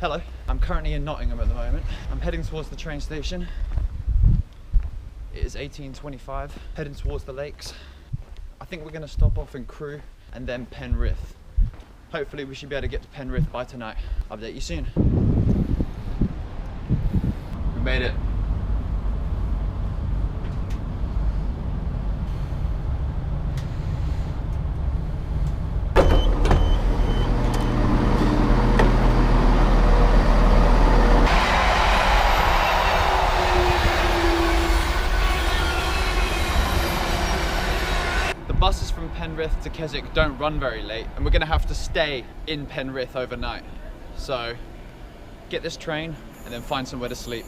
Hello, I'm currently in Nottingham at the moment. I'm heading towards the train station. It is 18:25, heading towards the lakes. I think we're going to stop off in Crewe and then Penrith. Hopefully we should be able to get to Penrith by tonight. Update you soon. We made it. Buses from Penrith to Keswick don't run very late, and we're gonna have to stay in Penrith overnight. So get this train and then find somewhere to sleep.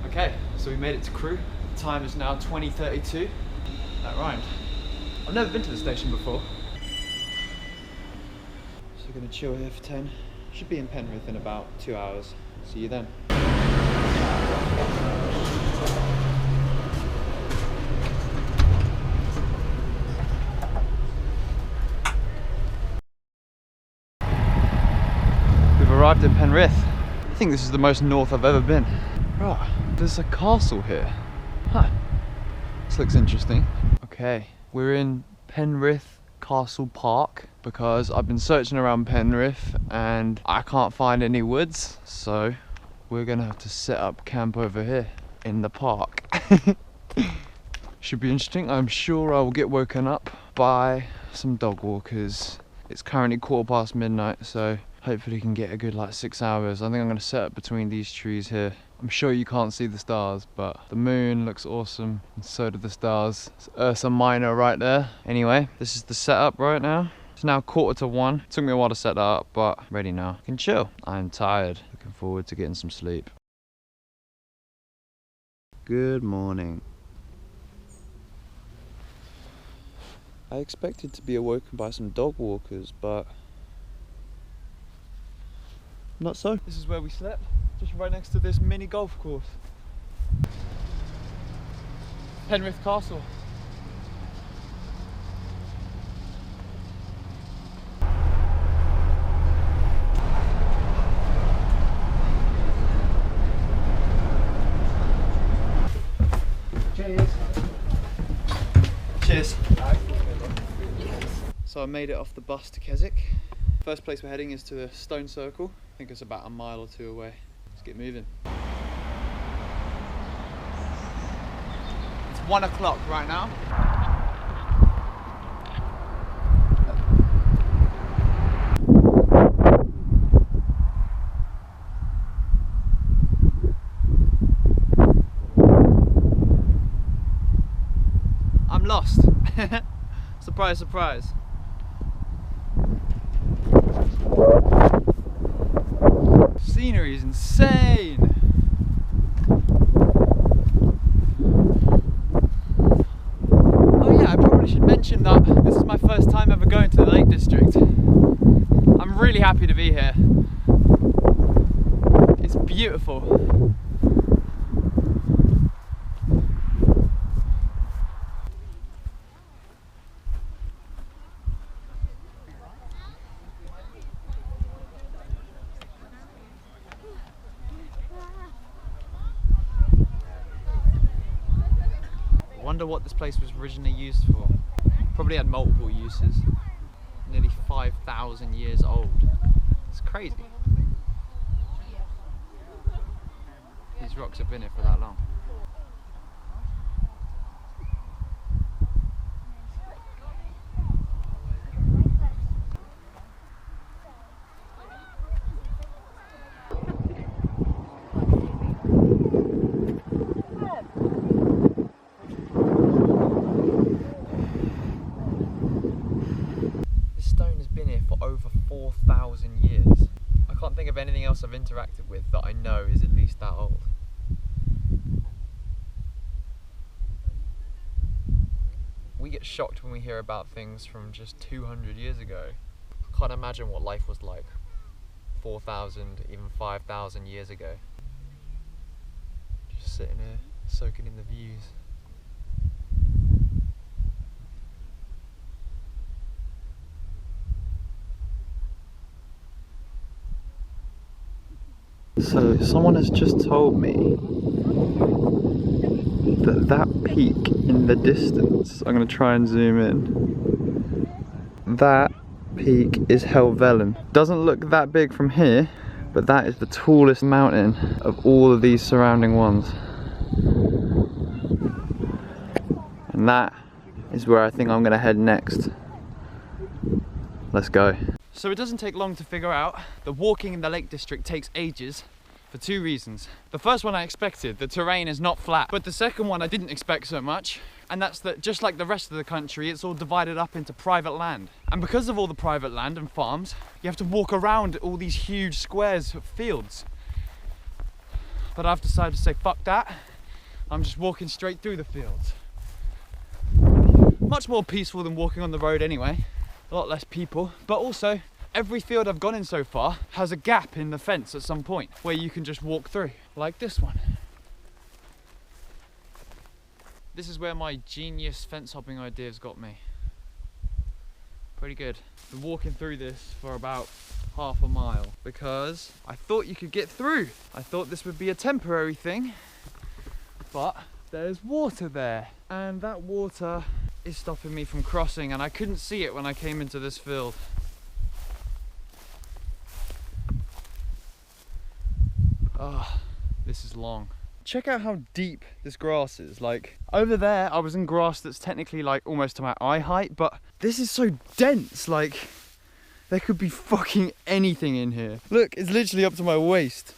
Okay, so we made it to Crewe. Time is now 20:32. That rhymed. I've never been to the station before. So we're gonna chill here for 10. Should be in Penrith in about 2 hours. See you then. We've arrived in Penrith. I think this is the most north I've ever been. Right, there's a castle here. Huh. This looks interesting. Okay, we're in Penrith Castle Park because I've been searching around Penrith and I can't find any woods, so we're gonna have to set up camp over here in the park. Should be interesting. I'm sure I will get woken up by some dog walkers. It's currently midnight, so hopefully we can get a good like 6 hours. I think I'm gonna set up between these trees here. I'm sure you can't see the stars, but the moon looks awesome, and so do the stars. It's Ursa Minor right there. Anyway, this is the setup right now. It's now 1:45. Took me a while to set that up, but I'm ready now. I can chill. I'm tired. Looking forward to getting some sleep. Good morning. I expected to be awoken by some dog walkers, but not so. This is where we slept, just right next to this mini golf course. Penrith Castle. Cheers. Cheers. So I made it off the bus to Keswick. First place we're heading is to the Stone Circle. I think it's about a mile or two away. Let's get moving. It's 1 o'clock right now. I'm lost. Surprise, surprise. Scenery is insane. Oh yeah, I probably should mention that this is my first time ever going to the Lake District. I'm really happy to be here. It's beautiful. I wonder what this place was originally used for. Probably had multiple uses. Nearly 5,000 years old. It's crazy. These rocks have been here for that long. Over 4,000 years. I can't think of anything else I've interacted with that I know is at least that old. We get shocked when we hear about things from just 200 years ago. I can't imagine what life was like 4,000, even 5,000 years ago. Just sitting here, soaking in the views. So someone has just told me that that peak in the distance, I'm going to try and zoom in, that peak is Helvellyn. Doesn't look that big from here, but that is the tallest mountain of all of these surrounding ones. And that is where I think I'm going to head next. Let's go. So it doesn't take long to figure out that walking in the Lake District takes ages for two reasons. The first one I expected, the terrain is not flat. But the second one I didn't expect so much, and that's that just like the rest of the country, it's all divided up into private land. And because of all the private land and farms, you have to walk around all these huge squares of fields. But I've decided to say fuck that. I'm just walking straight through the fields. Much more peaceful than walking on the road anyway. A lot less people, but also every field I've gone in so far has a gap in the fence at some point where you can just walk through, like this one. This is where my genius fence hopping ideas got me. Pretty good. Been walking through this for about half a mile because I thought you could get through. I thought this would be a temporary thing, but there's water there, and that water is stopping me from crossing, and I couldn't see it when I came into this field. Ah, this is long. Check out how deep this grass is. Like over there I was in grass that's technically like almost to my eye height, but this is so dense, like there could be fucking anything in here. Look, it's literally up to my waist.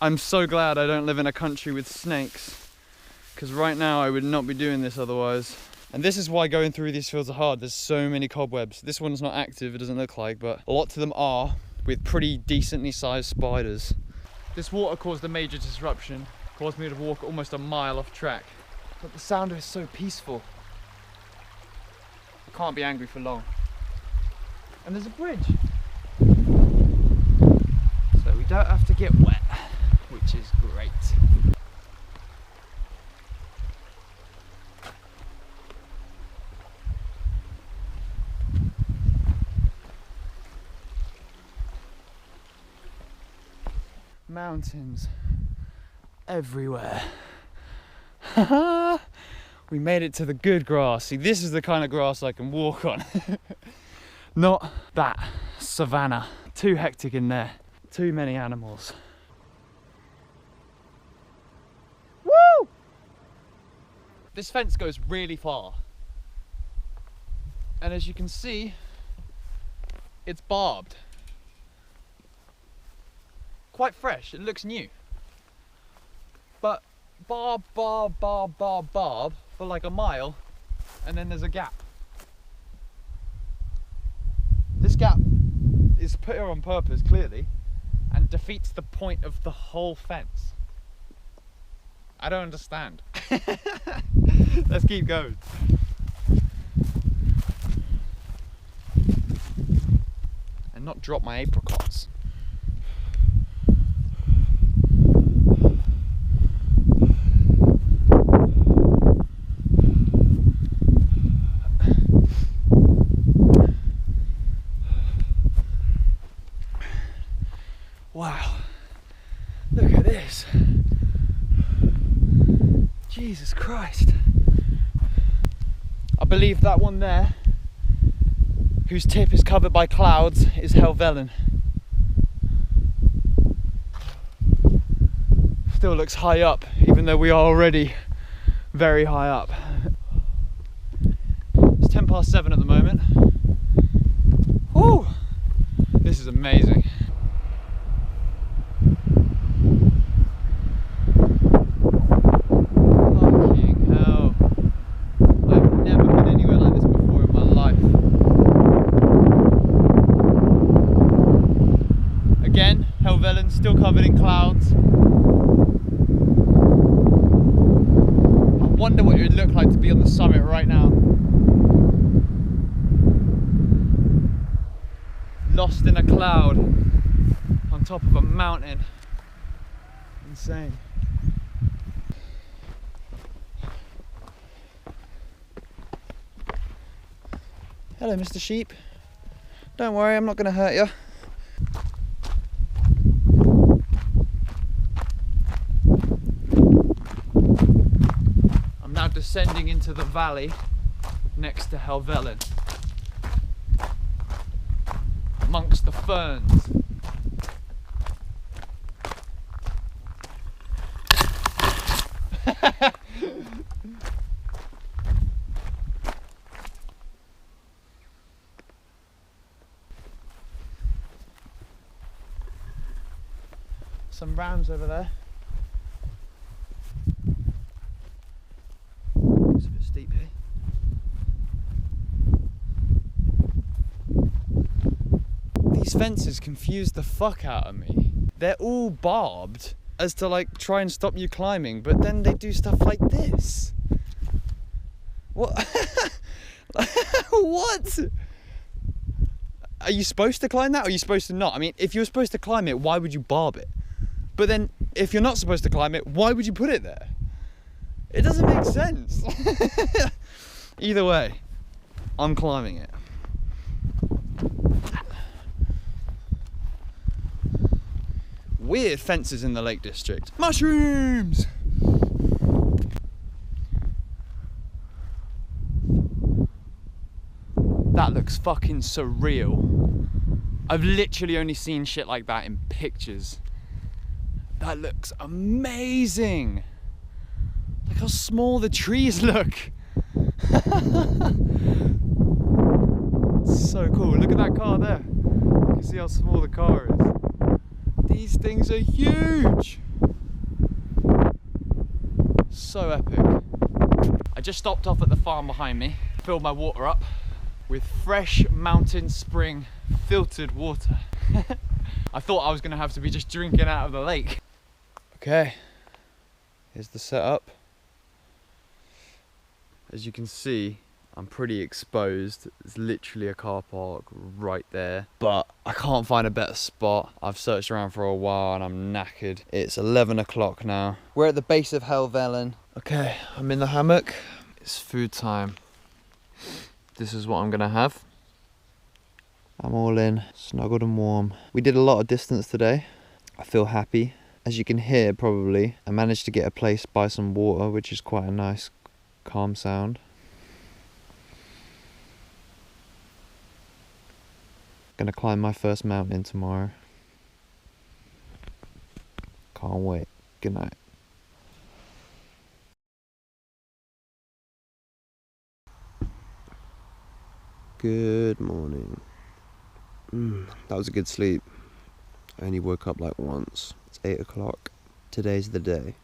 I'm so glad I don't live in a country with snakes, because right now I would not be doing this otherwise. And this is why going through these fields are hard. There's so many cobwebs. This one's not active, it doesn't look like, but a lot of them are, with pretty decently sized spiders. This water caused a major disruption, caused me to walk almost a mile off track. But the sound is so peaceful. I can't be angry for long. And there's a bridge. So we don't have to get wet, which is great. Mountains everywhere. We made it to the good grass. See, this is the kind of grass I can walk on. Not that savannah. Too hectic in there. Too many animals. Woo! This fence goes really far. And as you can see, it's barbed. Quite fresh, it looks new. But barb for like a mile, and then there's a gap. This gap is put here on purpose, clearly, and defeats the point of the whole fence. I don't understand. Let's keep going. And not drop my apricots. Wow, look at this. Jesus Christ. I believe that one there, whose tip is covered by clouds, is Helvellyn. Still looks high up, even though we are already very high up. It's 7:10 at the moment. Woo! This is amazing. Still covered in clouds. I wonder what it would look like to be on the summit right now. lost in a cloud on top of a mountain. Insane. Hello, Mr. Sheep. Don't worry, I'm not going to hurt you. I'm now descending into the valley next to Helvellyn, amongst the ferns. Some rams over there. It's a bit steep here. These fences confuse the fuck out of me. They're all barbed as to like try and stop you climbing, but then they do stuff like this. What? What? Are you supposed to climb that or are you supposed to not? I mean, if you're supposed to climb it, why would you barb it? But then, if you're not supposed to climb it, why would you put it there? It doesn't make sense. Either way, I'm climbing it. Weird fences in the Lake District. Mushrooms! That looks fucking surreal. I've literally only seen shit like that in pictures. That looks amazing. Look how small the trees look. It's so cool. Look at that car there. You can see how small the car is. These things are huge. So epic. I just stopped off at the farm behind me, filled my water up with fresh mountain spring filtered water. I thought I was gonna have to be just drinking out of the lake. Okay, here's the setup. As you can see, I'm pretty exposed. There's literally a car park right there, but I can't find a better spot. I've searched around for a while and I'm knackered. It's 11 o'clock now. We're at the base of Helvellyn. Okay, I'm in the hammock. It's food time. This is what I'm gonna have. I'm all in, snuggled and warm. We did a lot of distance today. I feel happy. As you can hear probably, I managed to get a place by some water, which is quite a nice, calm sound. Gonna climb my first mountain tomorrow. Can't wait. Good night. Good morning. That was a good sleep. I only woke up like once. It's 8 o'clock. Today's the day.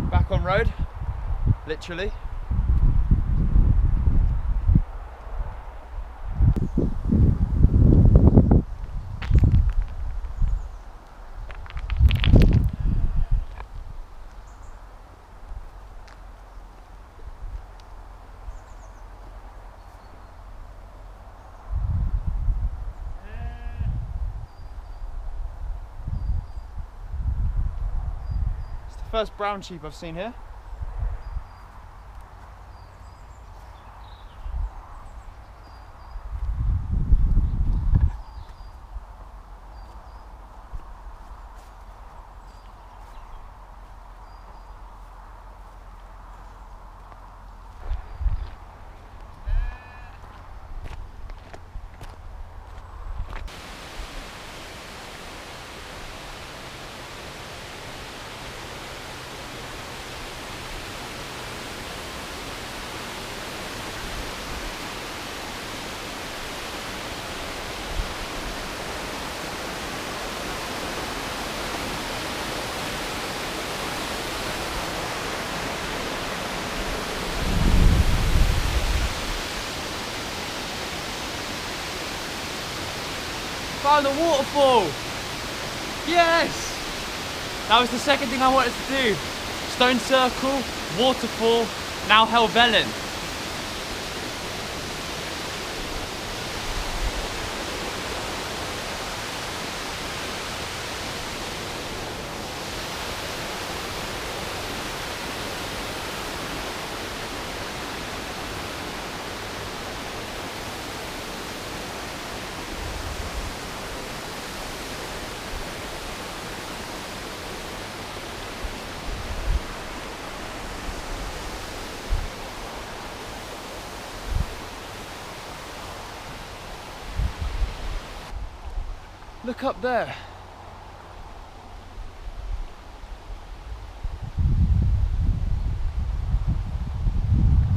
Back on road, literally. First brown sheep I've seen here. Found the waterfall! Yes! That was the second thing I wanted to do. Stone circle, waterfall, now Helvellyn. Look up there.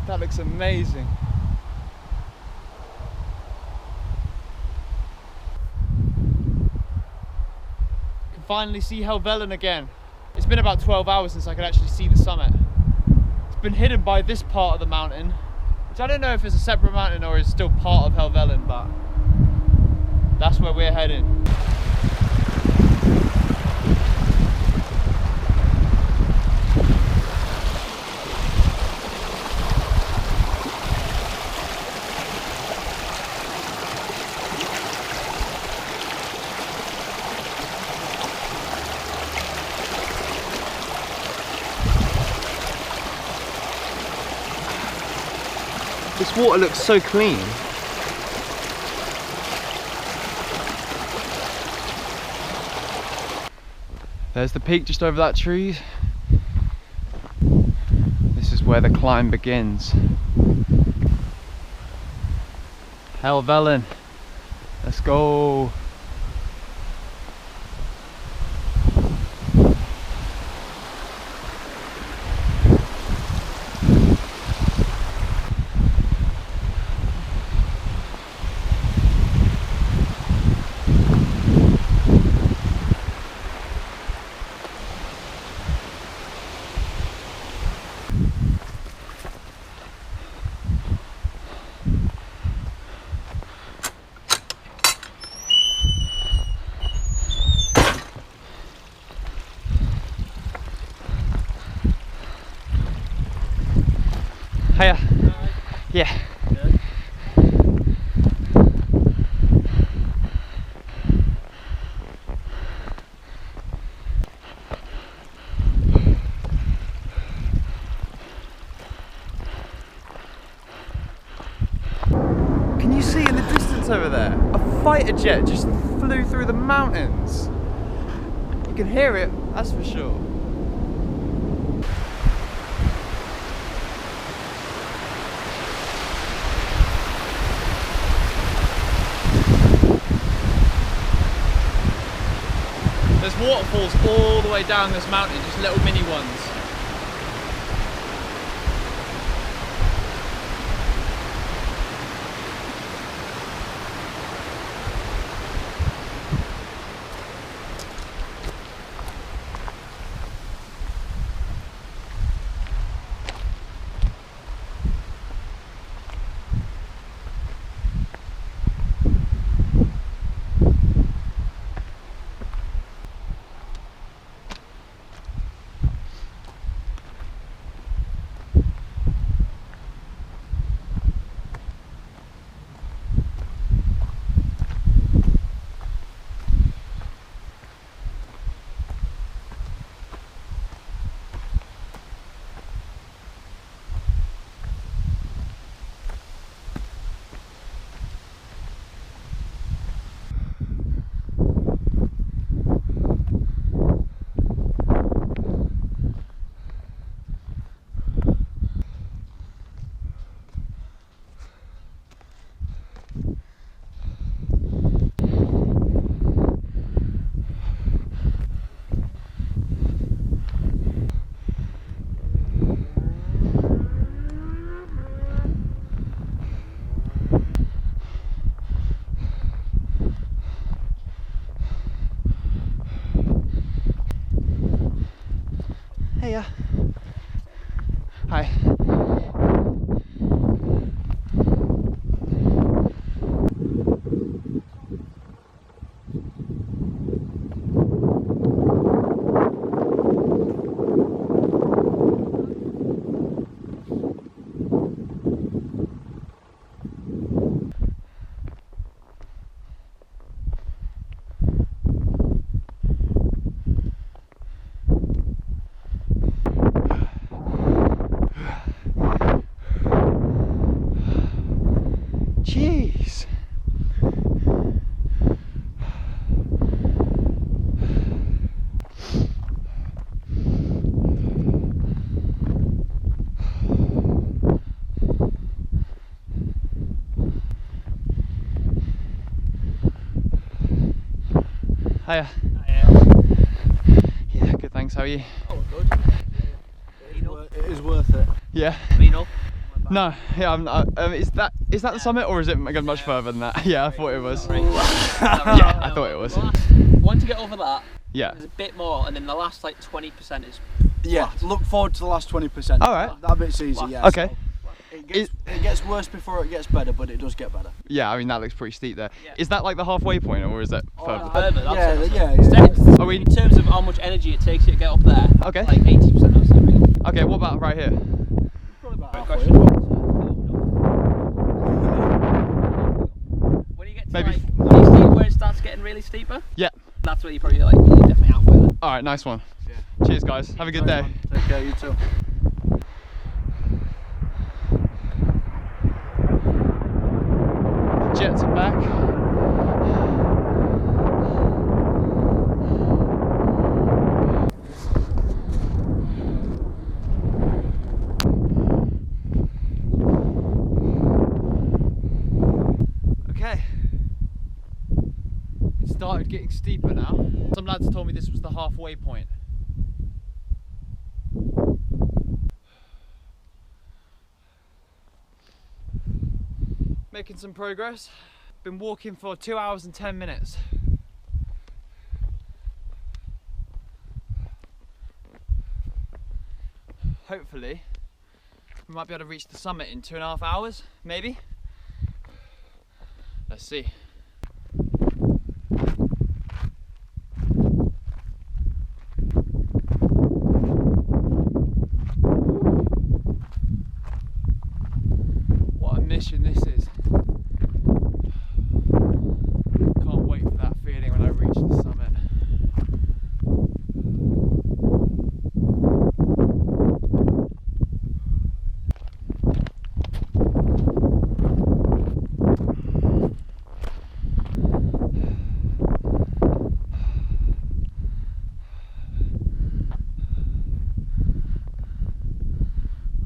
That looks amazing. Can finally see Helvellyn again. It's been about 12 hours since I could actually see the summit. It's been hidden by this part of the mountain, which I don't know if it's a separate mountain or is still part of Helvellyn, but that's where we're heading. This water looks so clean. There's the peak just over that tree. This is where the climb begins. Helvellyn, let's go. Hiya. Yeah. Can you see in the distance over there? A fighter jet just flew through the mountains. You can hear it, that's for sure. There's waterfalls all the way down this mountain, just little mini ones. Hiya. Hi. Jeez. Hiya. Yeah, good thanks, how are you? Oh, good. It is worth it. Yeah. Vino? No, yeah, is that the summit, or is it much further than that? Yeah, I thought it was. Yeah, I thought it was. Once you get over that, yeah, there's a bit more, and then the last like 20% is. Yeah, look forward to the last 20%. All right. That bit's easy. Yeah. Okay. So it gets worse before it gets better, but it does get better. Yeah, I mean that looks pretty steep there. Yeah. Is that like the halfway point, or is it further? Further, Yeah. Are we in terms of how much energy it takes you to get up there? Okay. Like 80% of it. Okay, what about right here? Probably about Good halfway. question. When you get to Maybe. like, when you see where it starts getting really steeper, Yeah. that's where you're definitely halfway there. All right, nice one. Yeah. Cheers, guys. Have a good day. Take care, you too. The jets are back. Okay. It started getting steeper now. Some lads told me this was the halfway point. Making some progress. Been walking for 2 hours and 10 minutes. Hopefully, we might be able to reach the summit in 2.5 hours, maybe. Let's see. What a mission this is. Can't wait for that feeling when I reach the summit.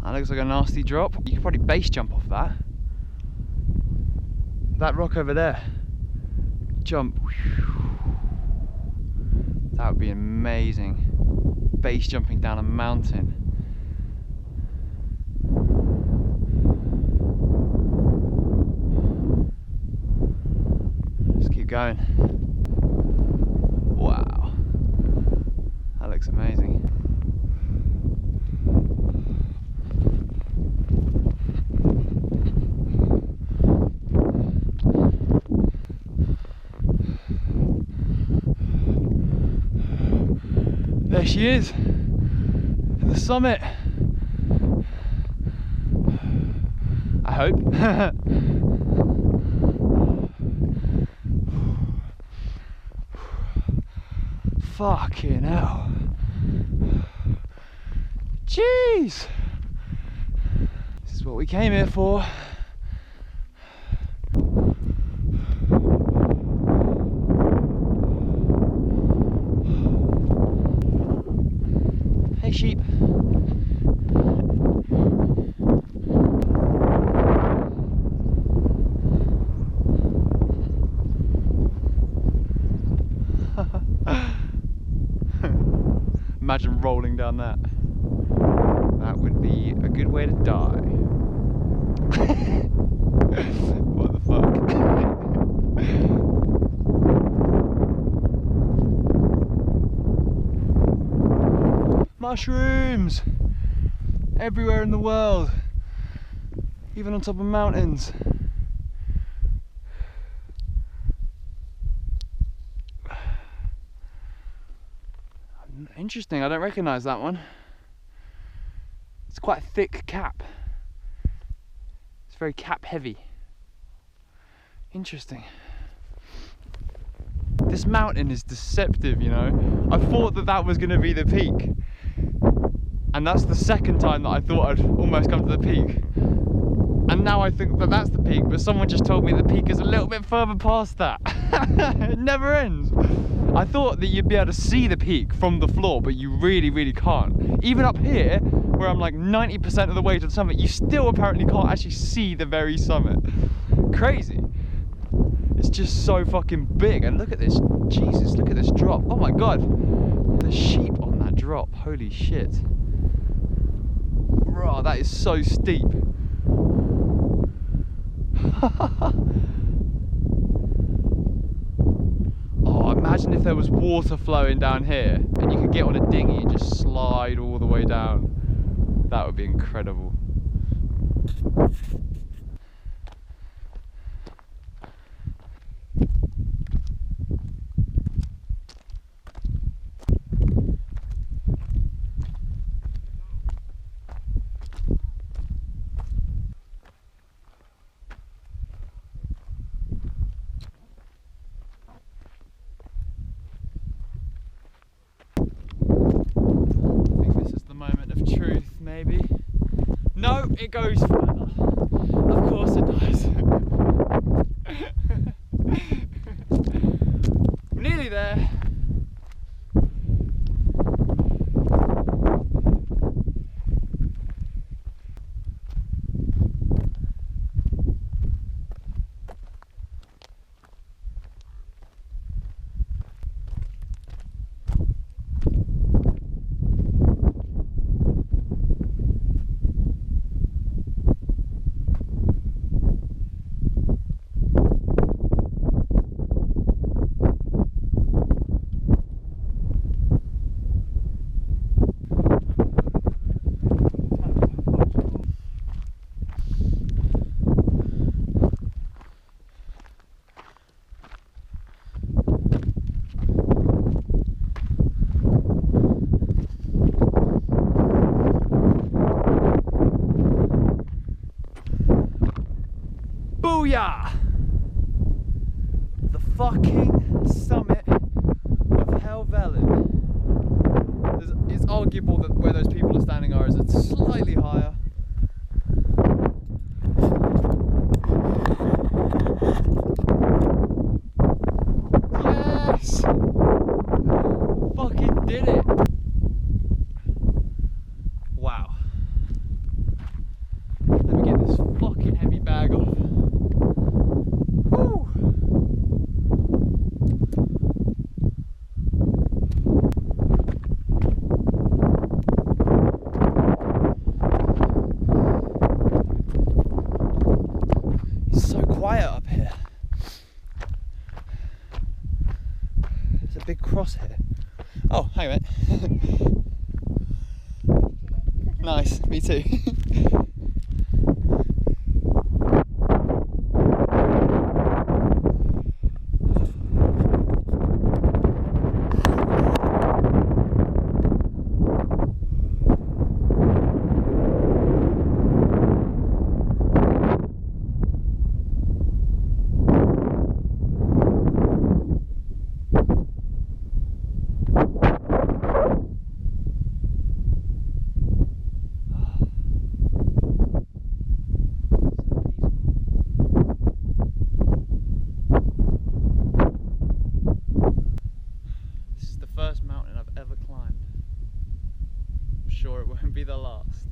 That looks like a nasty drop. You could probably base jump off that. That rock over there. Jump. That would be amazing. Base jumping down a mountain. Let's keep going. Wow. That looks amazing. There she is, at the summit. I hope. Fucking hell. Jeez. This is what we came here for. Hey sheep. Imagine rolling down that. That would be a good way to die. What the fuck? Mushrooms! Everywhere in the world. Even on top of mountains. Interesting, I don't recognise that one. It's quite a thick cap. It's very cap heavy. Interesting. This mountain is deceptive, you know. I thought that that was going to be the peak. And that's the second time that I thought I'd almost come to the peak. And now I think that that's the peak, but someone just told me the peak is a little bit further past that. It never ends. I thought that you'd be able to see the peak from the floor, but you really, really can't. Even up here, where I'm like 90% of the way to the summit, you still apparently can't actually see the very summit. Crazy. It's just so fucking big. And look at this. Jesus, look at this drop. Oh my god. The sheep on that drop. Holy shit. Bro, that is so steep. Oh, imagine if there was water flowing down here and you could get on a dinghy and just slide all the way down. That would be incredible. Maybe. No, it goes further. Of course it does. Nearly there. Booyah! The fucking summit of Helvellyn. It's arguable that where those people are standing are is slightly higher. Yes! Fucking did it! Wow. Let me get this fucking heavy bag off. Woo! It's so quiet up here. There's a big cross here. Oh, hang on a minute. Nice, me too. Sure it won't be the last.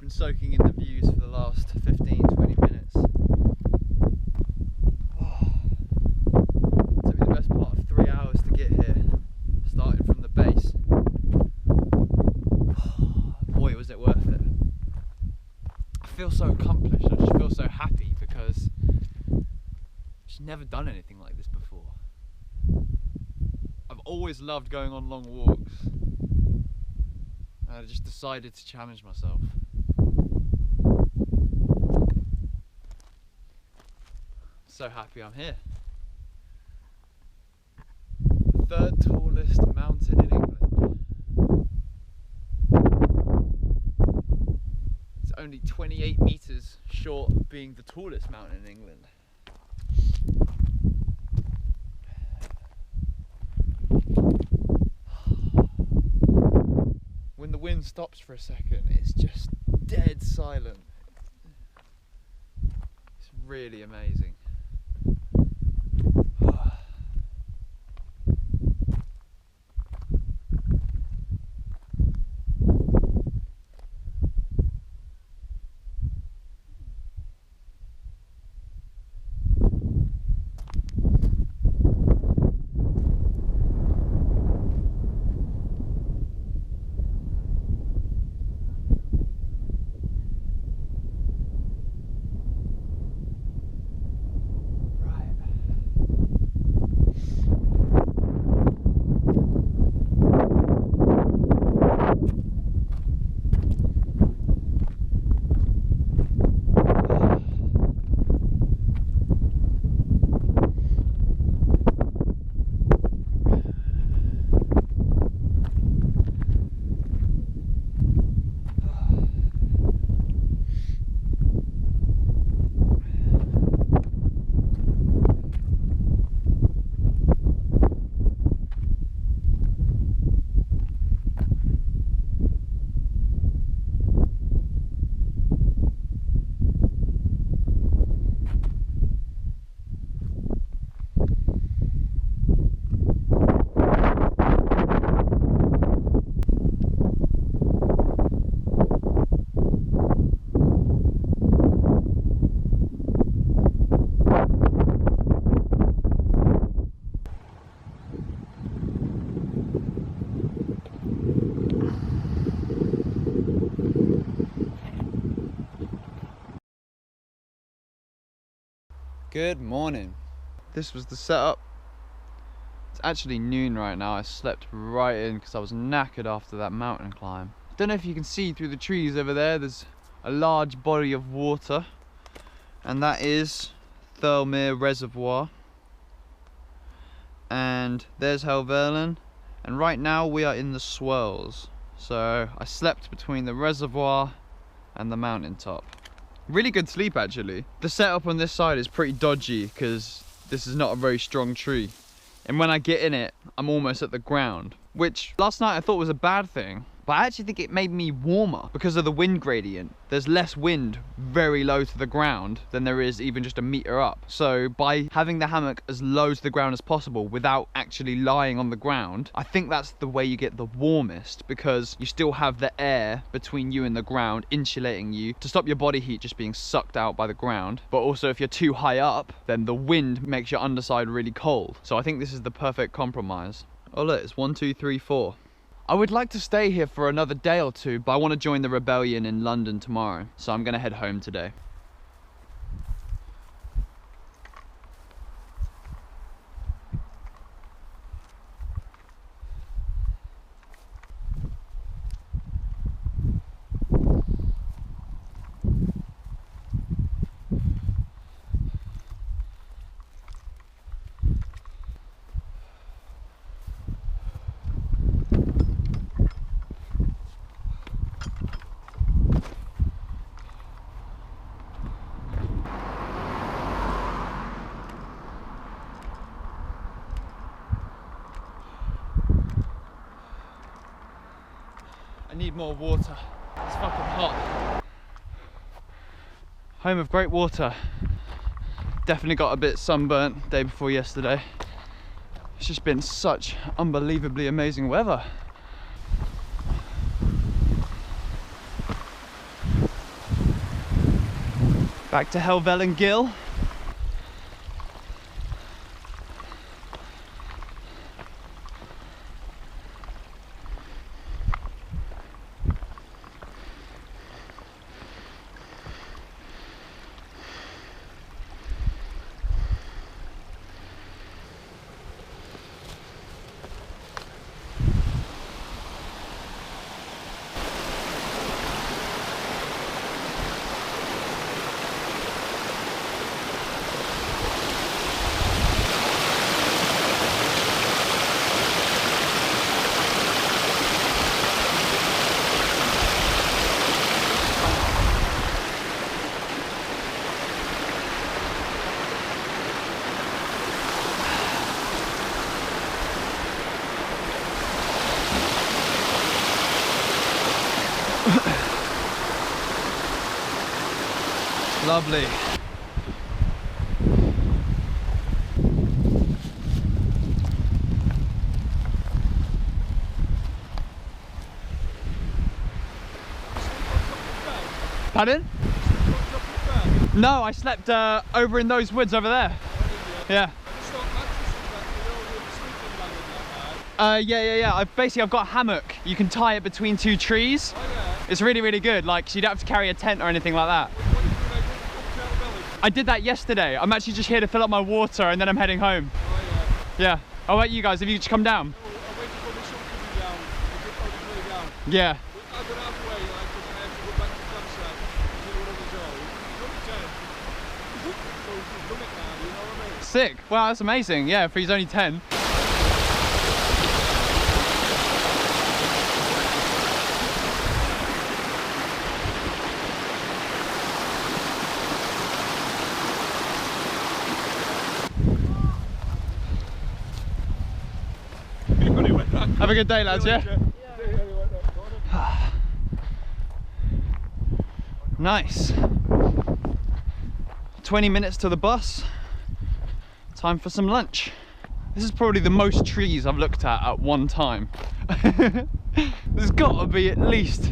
Soaking in the views for the last 15-20 minutes. It took me the best part of 3 hours to get here, starting from the base. Boy, was it worth it. I feel so accomplished, I just feel so happy because I've just never done anything like this before. I've always loved going on long walks, and I just decided to challenge myself. So happy I'm here. Third tallest mountain in England. It's only 28 meters short of being the tallest mountain in England. When the wind stops for a second, it's just dead silent. It's really amazing. Good morning. This was the setup. It's actually noon right now. I slept right in because I was knackered after that mountain climb. Don't know if you can see through the trees over there, there's a large body of water, and that is Helvellyn Reservoir. And there's Helvellyn, and right now we are in the swirls. So I slept between the reservoir and the mountaintop. Really good sleep actually. The setup on this side is pretty dodgy because this is not a very strong tree. And when I get in it, I'm almost at the ground, which last night I thought was a bad thing. But I actually think it made me warmer because of the wind gradient. There's less wind very low to the ground than there is even just a meter up. So by having the hammock as low to the ground as possible without actually lying on the ground, I think that's the way you get the warmest, because you still have the air between you and the ground insulating you to stop your body heat just being sucked out by the ground. But also if you're too high up, then the wind makes your underside really cold. So I think this is the perfect compromise. Oh look, it's 1, 2, 3, 4. I would like to stay here for another day or two, but I want to join the rebellion in London tomorrow, so I'm going to head home today. I need more water. It's fucking hot. Home of great water. Definitely got a bit sunburnt day before yesterday. It's just been such unbelievably amazing weather. Back to Helvellyn Gill. Lovely. Pardon? No, I slept over in those woods over there. Yeah. Yeah. I've got a hammock. You can tie it between two trees. It's really, really good. Like, so you don't have to carry a tent or anything like that. I did that yesterday. I'm actually just here to fill up my water and then I'm heading home. Yeah. How about you guys? Have you just come down? Yeah. Sick. Wow, that's amazing. Yeah, if he's only 10. Have a good day, lads, yeah? Nice. 20 minutes to the bus. Time for some lunch. This is probably the most trees I've looked at one time. There's got to be at least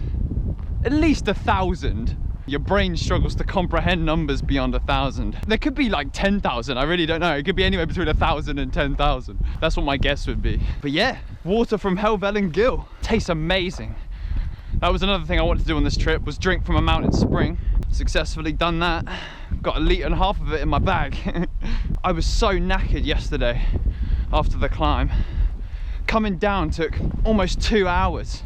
1,000. Your brain struggles to comprehend numbers beyond 1,000. There could be like 10,000, I really don't know. It could be anywhere between 1,000 and 10,000. That's what my guess would be. But yeah, water from Helvellyn Gill. Tastes amazing. That was another thing I wanted to do on this trip, was drink from a mountain spring. Successfully done that. Got 1.5 litres of it in my bag. I was so knackered yesterday after the climb. Coming down took almost 2 hours.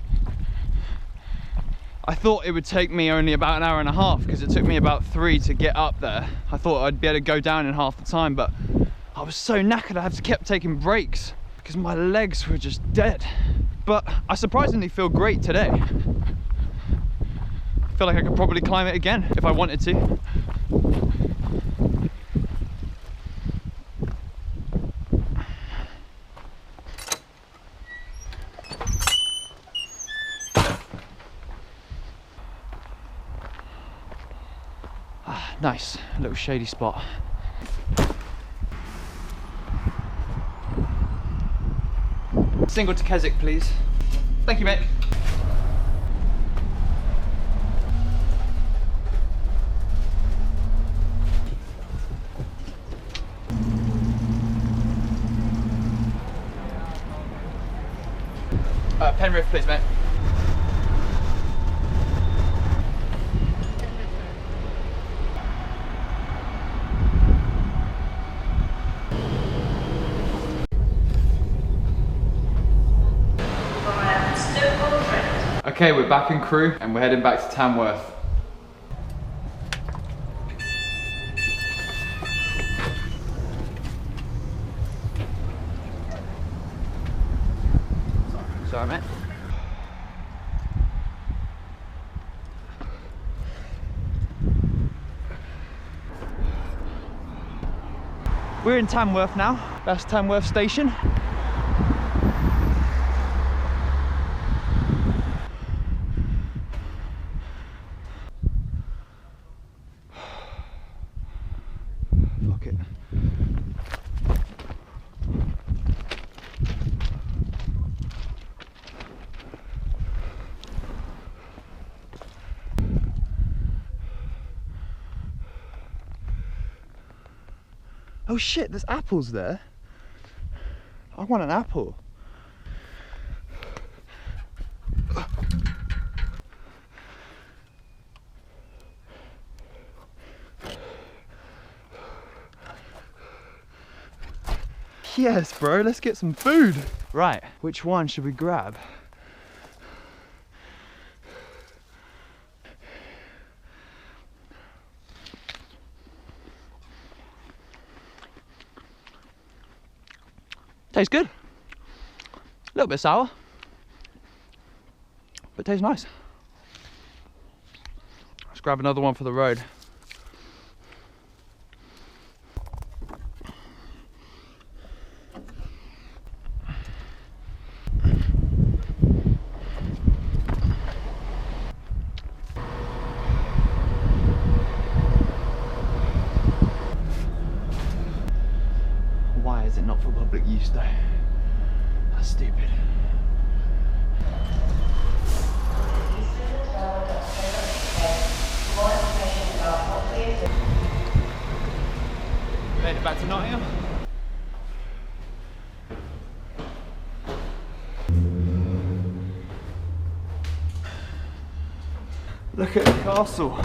I thought it would take me only about 1.5 hours because it took me about 3 to get up there. I thought I'd be able to go down in half the time, but I was so knackered I kept taking breaks because my legs were just dead. But I surprisingly feel great today. I feel like I could probably climb it again if I wanted to. Nice, a little shady spot. Single to Keswick, please. Thank you, mate. Penrith, please, mate. Okay, we're back in Crewe and we're heading back to Tamworth. Sorry, mate. We're in Tamworth now. That's Tamworth Station. Fuck it. Oh shit, there's apples there. I want an apple. Yes, bro, let's get some food. Right, which one should we grab? Tastes good. A little bit sour, but tastes nice. Let's grab another one for the road. Look, you stay. That's stupid. Made it back to Nottingham. Look at the castle.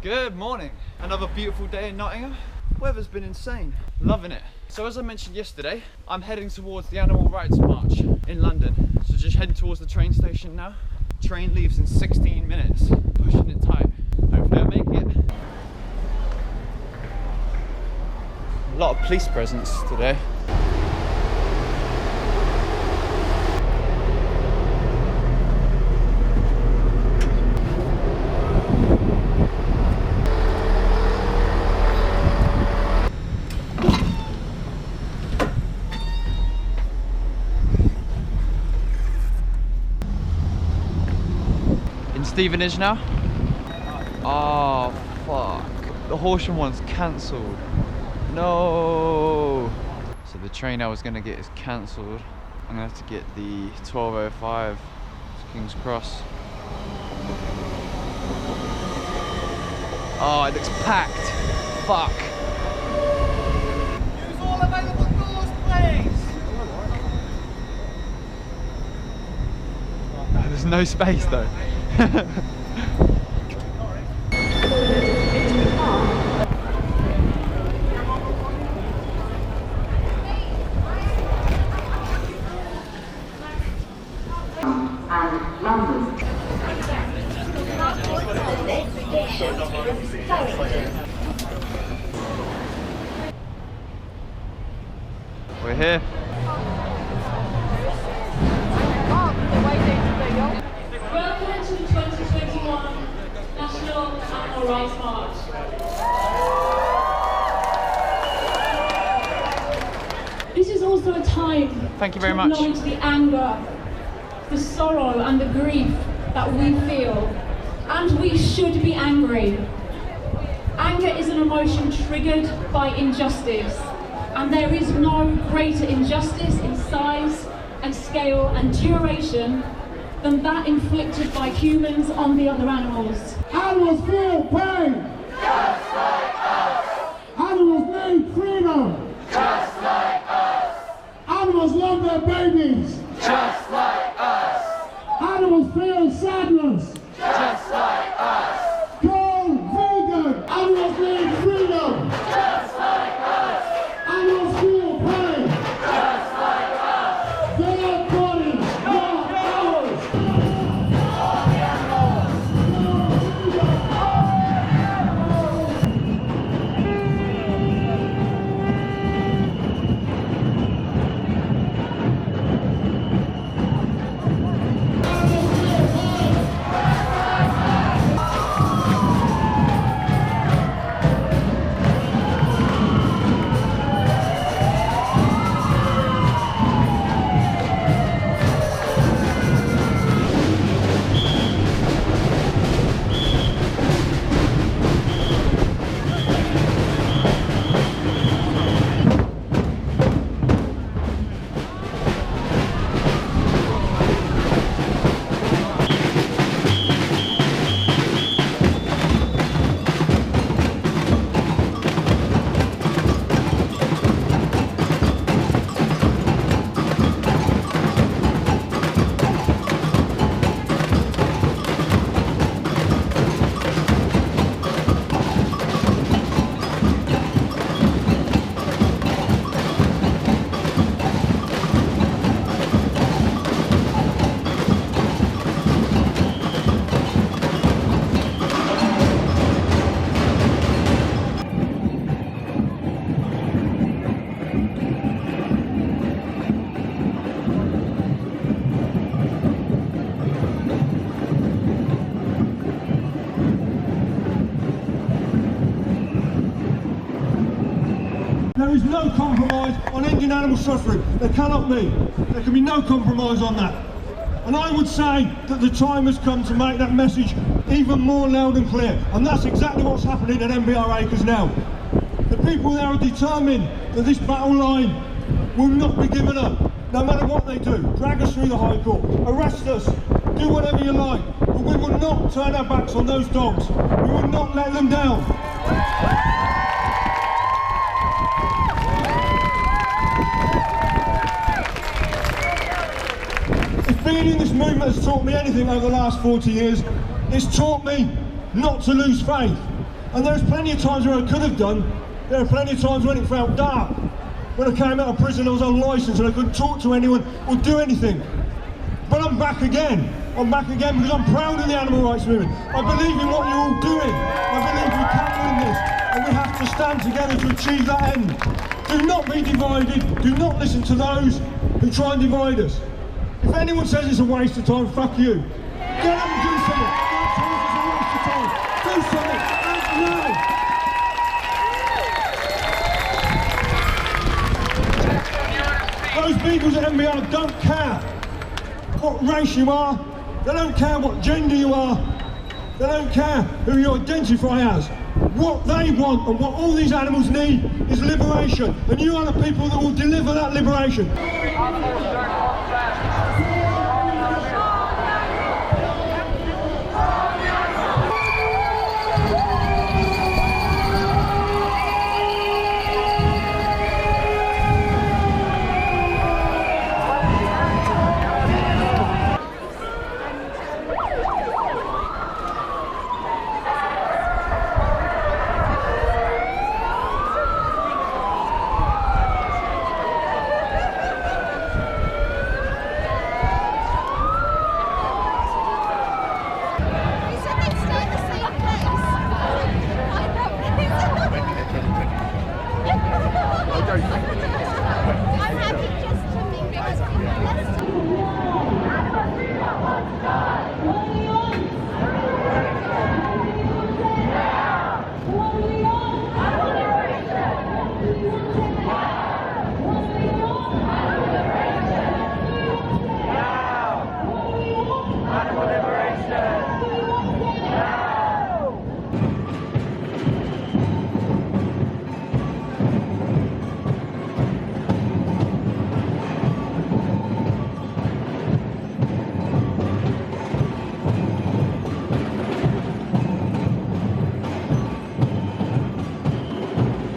Good morning. Another beautiful day in Nottingham. Weather's been insane. Loving it. So as I mentioned yesterday, I'm heading towards the Animal Rights March in London. So just heading towards the train station now. Train leaves in 16 minutes. Pushing it tight. Hopefully I make it. A lot of police presence today. Stevenage now. Oh fuck, the Horsham one's cancelled. No. So the train I was gonna get is cancelled. I'm gonna have to get the 12:05 to King's Cross. Oh, it looks packed. Fuck. Use all available doors, please. Oh, there's no space though. We're here. Welcome to the 2021 National Animal Rights March. This is also a time Thank you very to much. acknowledge the anger, the sorrow and the grief that we feel. And we should be angry. Anger is an emotion triggered by injustice. And there is no greater injustice in size and scale and duration than that inflicted by humans on the other animals. Animals feel pain. Just like us. Animals need freedom. Just like us. Animals love their babies. Just like us. Animals feel sadness. Just like us. Go vegan. Animals need freedom. Just like us. Animals feel pain. Just like us. Their bodies, not ours. There is no compromise on ending animal suffering. There cannot be. There can be no compromise on that. And I would say that the time has come to make that message even more loud and clear. And that's exactly what's happening at MBR Acres now. The people there are determined that this battle line will not be given up, no matter what they do. Drag us through the High Court, arrest us, do whatever you like, but we will not turn our backs on those dogs. We will not let them down. If being in this movement has taught me anything over the last 40 years, it's taught me not to lose faith. And there's plenty of times where I could have done. There are plenty of times when it felt dark. When I came out of prison, I was on licence and I couldn't talk to anyone or do anything. But I'm back again. I'm back again because I'm proud of the animal rights movement. I believe in what you're all doing. I believe we can win this, and we have to stand together to achieve that end. Do not be divided. Do not listen to those who try and divide us. If anyone says it's a waste of time, fuck you. Get up and do something. Don't tell us it's a waste of time. Do something. Act now. Those beagles at MBR don't care what race you are, they don't care what gender you are, they don't care who you identify as. What they want and what all these animals need is liberation, and you are the people that will deliver that liberation.